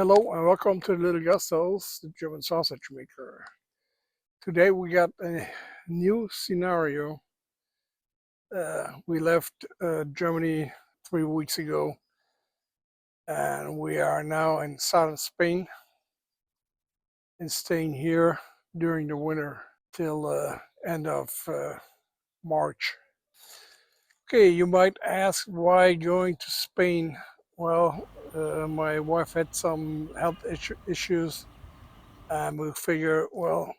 Hello and welcome to LittleGasthaus, the German sausage maker. Today we got a new scenario. We left Germany 3 weeks ago and we are now in southern Spain and staying here during the winter till end of March. Okay, you might ask why going to Spain? Well, my wife had some health issues and we figure, well,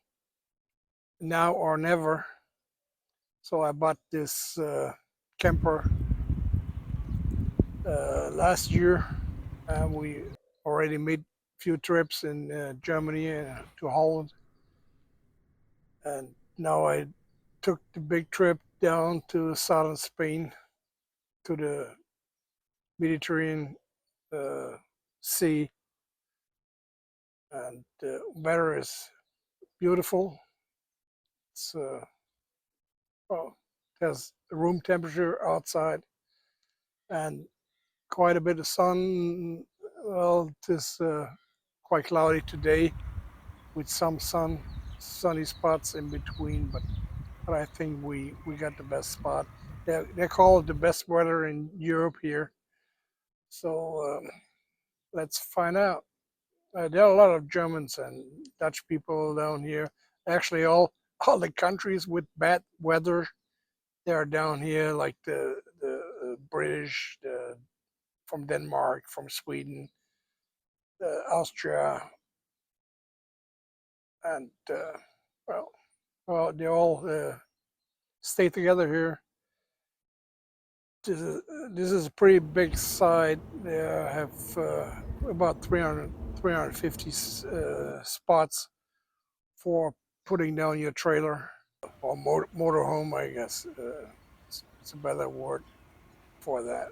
now or never. So I bought this camper last year, and we already made a few trips in Germany and to Holland. And now I took the big trip down to southern Spain, to the Mediterranean Sea. And the weather is beautiful. It's well, it has room temperature outside and quite a bit of sun. Well, it is quite cloudy today with some sunny spots in between, but I think we got the best spot. They call it the best weather in Europe here. So let's find out. There are a lot of Germans and Dutch people down here. Actually, all the countries with bad weather, they are down here, like the British, from Denmark, from Sweden, Austria, and well, they all stay together here. This is a pretty big site. They have about 350 spots for putting down your trailer or motorhome, I guess. It's a better word for that.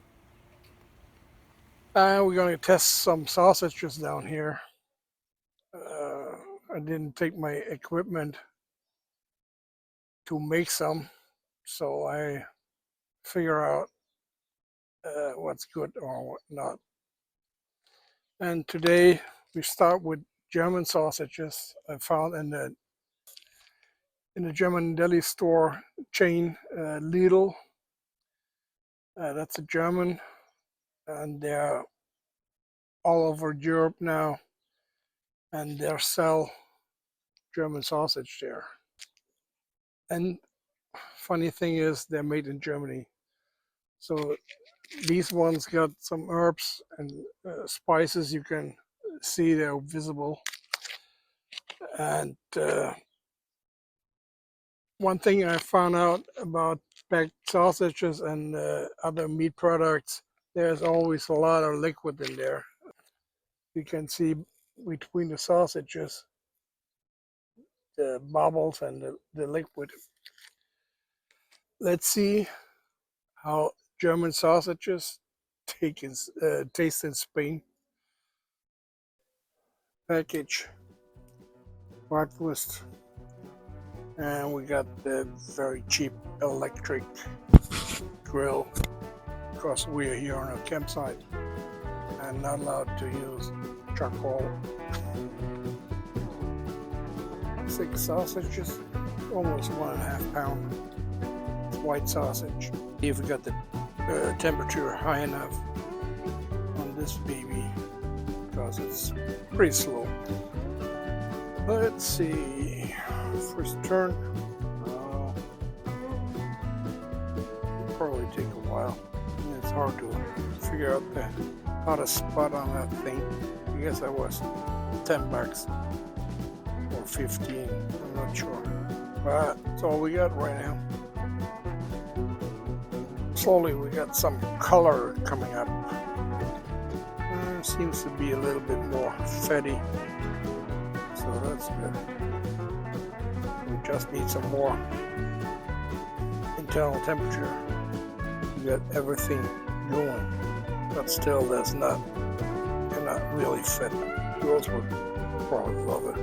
And we're going to test some sausages down here. I didn't take my equipment to make some, so I figure out what's good or what not. And today we start with German sausages I found in the German deli store chain, Lidl. That's a German, and they're all over Europe now, and they sell German sausage there. And funny thing is, they're made in Germany. So these ones got some herbs and spices. You can see they're visible. And one thing I found out about packed sausages and other meat products, there's always a lot of liquid in there. You can see between the sausages the bubbles and the liquid. Let's see how German sausages taste in Spain. Package Bratwurst, and we got the very cheap electric grill because we are here on a campsite and not allowed to use charcoal. 6 sausages, almost 1.5 pounds. It's white sausage. If we got the temperature high enough on this baby, because it's pretty slow. Let's see. First turn. It'll probably take a while. It's hard to figure out how to spot on that thing. I guess that was $10 or 15. I'm not sure. But that's all we got right now. Slowly we got some color coming up. Seems to be a little bit more fatty, so that's good. We just need some more internal temperature. We got everything going, but still they're not really fit. Girls would probably love it.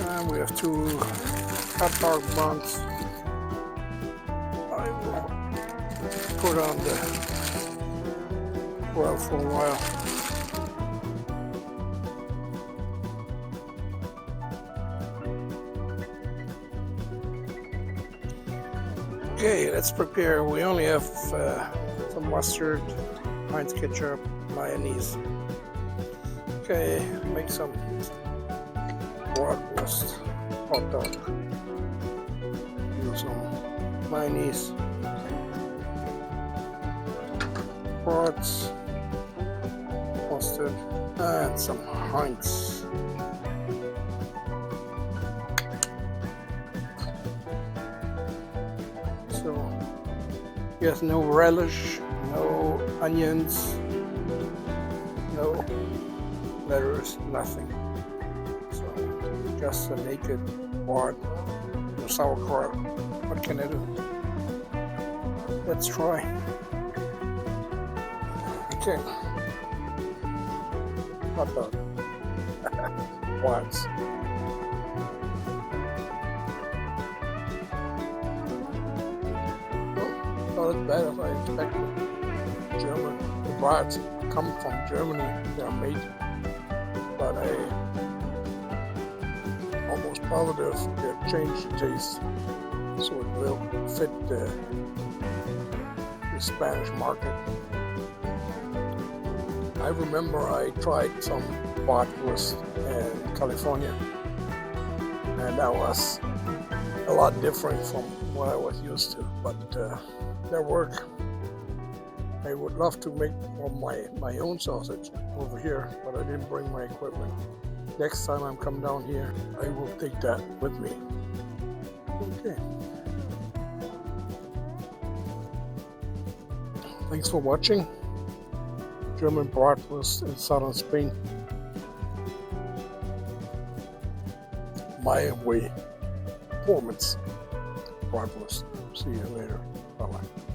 And we have 2 hot dog buns. put on the grill for a while. Okay, let's prepare. We only have some mustard, Heinz ketchup, mayonnaise. Okay, make some bratwurst hot dog. Use some mayonnaise, brats, mustard, and some Heinz. So, yes, no relish, no onions, no lettuce, nothing. So, just a naked brat, no sauerkraut. What can I do? Let's try. Okay. Hot dog. Once. Not as bad as I expected. German. The brats come from Germany. They are made, but I almost positive they changed the taste, so it will fit the Spanish market. I remember I tried some bratwurst in California, and that was a lot different from what I was used to, but their work. I would love to make my own sausage over here, but I didn't bring my equipment. Next time I'm coming down here, I will take that with me. Okay. Thanks for watching. German bratwurst in southern Spain. My way. Performance bratwurst. See you later. Bye-bye.